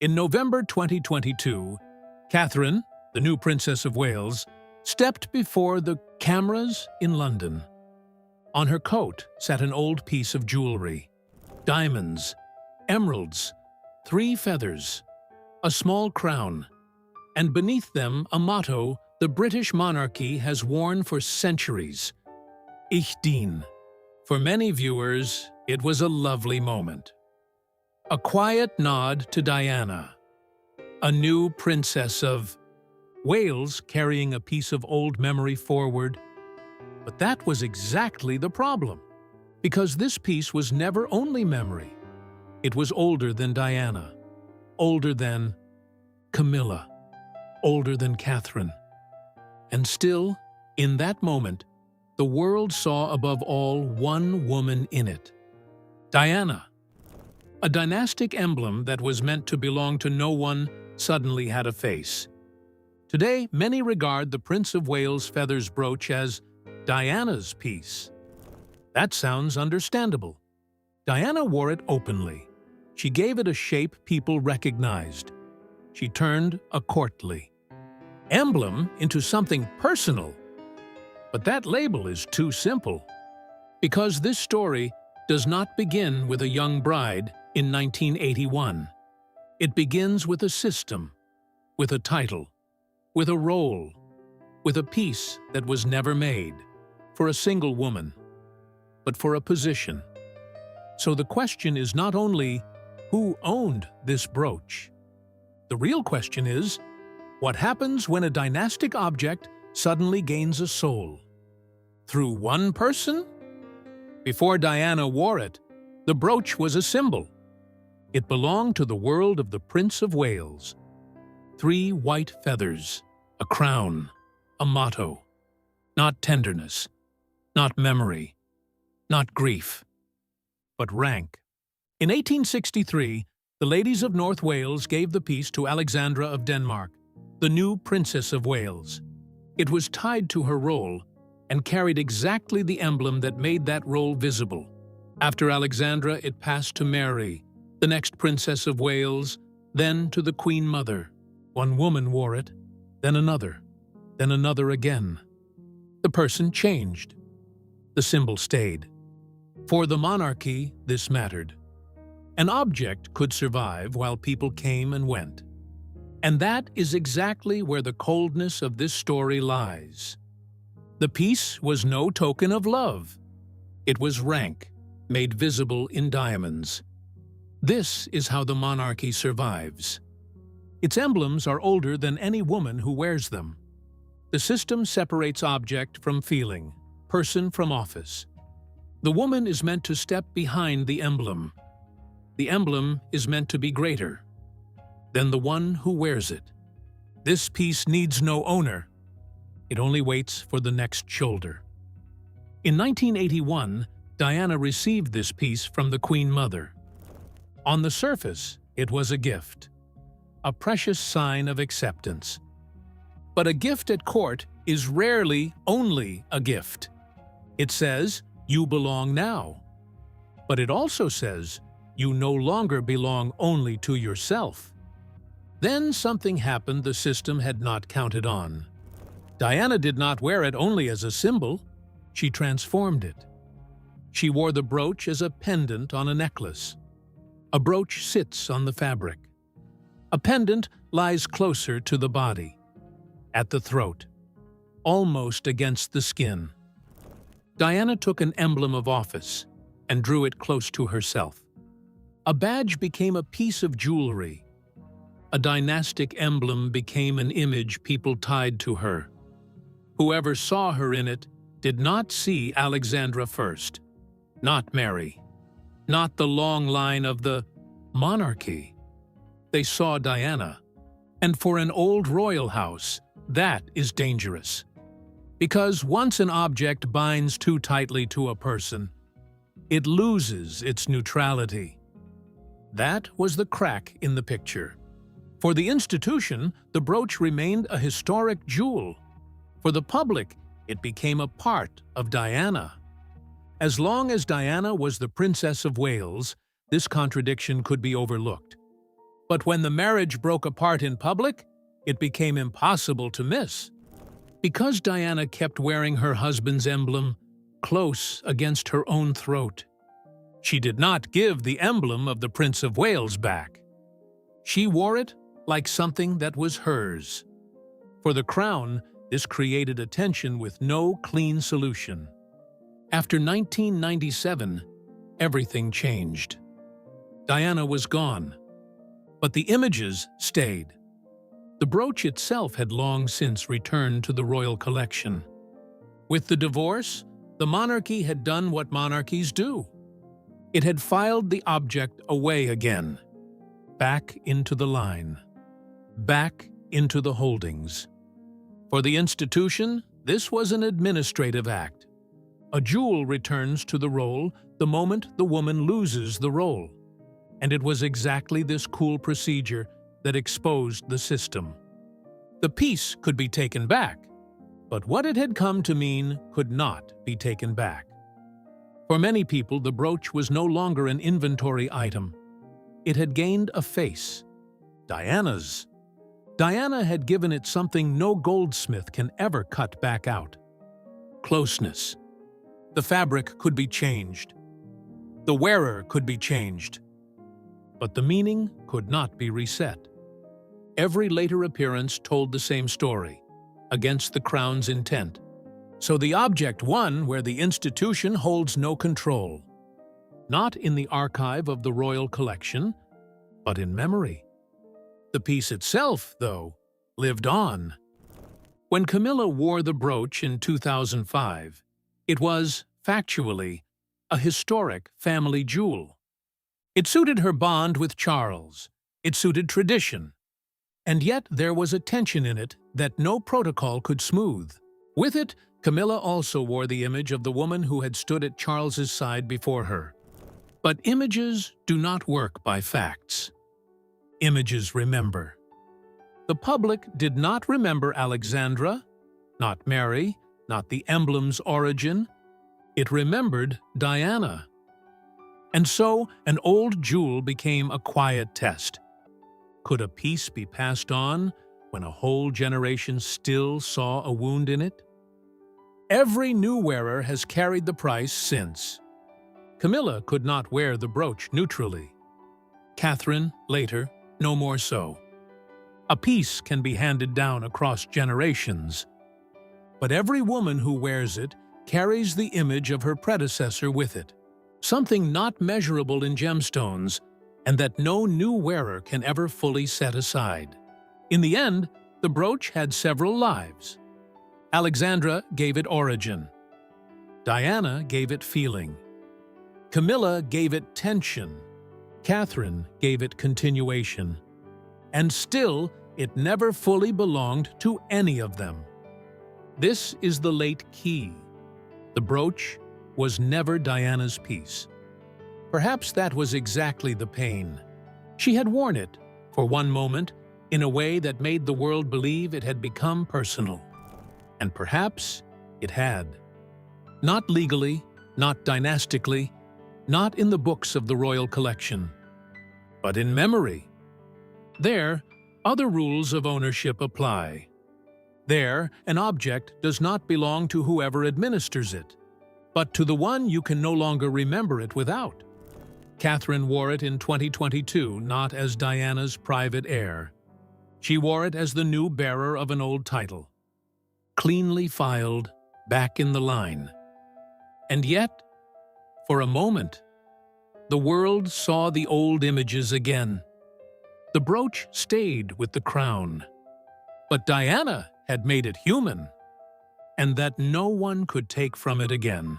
In November 2022, Catherine, the new Princess of Wales, stepped before the cameras in London. On her coat sat an old piece of jewellery: diamonds, emeralds, 3 feathers, a small crown, and beneath them a motto the British monarchy has worn for centuries: Ich dien. For many viewers, it was a lovely moment. A quiet nod to Diana, a new princess of Wales carrying a piece of old memory forward. But that was exactly the problem, because this piece was never only memory. It was older than Diana, older than Camilla, older than Catherine. And still, in that moment, the world saw above all one woman in it: Diana. A dynastic emblem that was meant to belong to no one suddenly had a face. Today, many regard the Prince of Wales' feathers brooch as Diana's piece. That sounds understandable. Diana wore it openly. She gave it a shape people recognized. She turned a courtly emblem into something personal. But that label is too simple, because this story does not begin with a young bride in 1981. It begins with a system, with a title, with a role, with a piece that was never made for a single woman, but for a position. So the question is not only who owned this brooch. The real question is, what happens when a dynastic object suddenly gains a soul? Through one person? Before Diana wore it, the brooch was a symbol. It belonged to the world of the Prince of Wales. 3 white feathers, a crown, a motto. Not tenderness, not memory, not grief, but rank. In 1863, the ladies of North Wales gave the piece to Alexandra of Denmark, the new Princess of Wales. It was tied to her roll and carried exactly the emblem that made that roll visible. After Alexandra, it passed to Mary, the next Princess of Wales, then to the Queen Mother. One woman wore it, then another again. The person changed. The symbol stayed. For the monarchy, this mattered. An object could survive while people came and went. And that is exactly where the coldness of this story lies. The piece was no token of love. It was rank, made visible in diamonds. This is how the monarchy survives. Its emblems are older than any woman who wears them. The system separates object from feeling, person from office. The woman is meant to step behind the emblem. The emblem is meant to be greater than the one who wears it. This piece needs no owner. It only waits for the next shoulder. In 1981, Diana received this piece from the Queen Mother. On the surface, it was a gift, a precious sign of acceptance. But a gift at court is rarely only a gift. It says, "You belong now." But it also says, "You no longer belong only to yourself." Then something happened the system had not counted on. Diana did not wear it only as a symbol. She transformed it. She wore the brooch as a pendant on a necklace. A brooch sits on the fabric. A pendant lies closer to the body, at the throat, almost against the skin. Diana took an emblem of office and drew it close to herself. A badge became a piece of jewelry. A dynastic emblem became an image people tied to her. Whoever saw her in it did not see Alexandra first, not Mary, not the long line of the monarchy. They saw Diana. And for an old royal house, that is dangerous. Because once an object binds too tightly to a person, it loses its neutrality. That was the crack in the picture. For the institution, the brooch remained a historic jewel. For the public, it became a part of Diana. As long as Diana was the Princess of Wales, this contradiction could be overlooked. But when the marriage broke apart in public, it became impossible to miss. Because Diana kept wearing her husband's emblem close against her own throat, she did not give the emblem of the Prince of Wales back. She wore it like something that was hers. For the crown, this created a tension with no clean solution. After 1997, everything changed. Diana was gone, but the images stayed. The brooch itself had long since returned to the royal collection. With the divorce, the monarchy had done what monarchies do. It had filed the object away again, back into the line, back into the holdings. For the institution, this was an administrative act. A jewel returns to the roll the moment the woman loses the roll. And it was exactly this cool procedure that exposed the system. The piece could be taken back, but what it had come to mean could not be taken back. For many people, the brooch was no longer an inventory item. It had gained a face, Diana's. Diana had given it something no goldsmith can ever cut back out: closeness. The fabric could be changed. The wearer could be changed. But the meaning could not be reset. Every later appearance told the same story, against the crown's intent. So the object won where the institution holds no control. Not in the archive of the royal collection, but in memory. The piece itself, though, lived on. When Camilla wore the brooch in 2005, it was, factually, a historic family jewel. It suited her bond with Charles. It suited tradition. And yet there was a tension in it that no protocol could smooth. With it, Camilla also wore the image of the woman who had stood at Charles's side before her. But images do not work by facts. Images remember. The public did not remember Alexandra, not Mary, not the emblem's origin. It remembered Diana. And so, an old jewel became a quiet test. Could a piece be passed on when a whole generation still saw a wound in it? Every new wearer has carried the price since. Camilla could not wear the brooch neutrally. Catherine, later, no more so. A piece can be handed down across generations. But every woman who wears it carries the image of her predecessor with it, something not measurable in gemstones, and that no new wearer can ever fully set aside. In the end, the brooch had several lives. Alexandra gave it origin. Diana gave it feeling. Camilla gave it tension. Catherine gave it continuation. And still, it never fully belonged to any of them. This is the late key. The brooch was never Diana's piece. Perhaps that was exactly the pain. She had worn it, for one moment, in a way that made the world believe it had become personal. And perhaps it had. Not legally, not dynastically, not in the books of the royal collection, but in memory. There, other rules of ownership apply. There, an object does not belong to whoever administers it, but to the one you can no longer remember it without. Catherine wore it in 2022 not as Diana's private heir. She wore it as the new bearer of an old title, cleanly filed, back in the line. And yet, for a moment, the world saw the old images again. The brooch stayed with the crown, but Diana had made it human, and that no one could take from it again.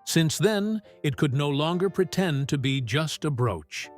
Since then, it could no longer pretend to be just a brooch.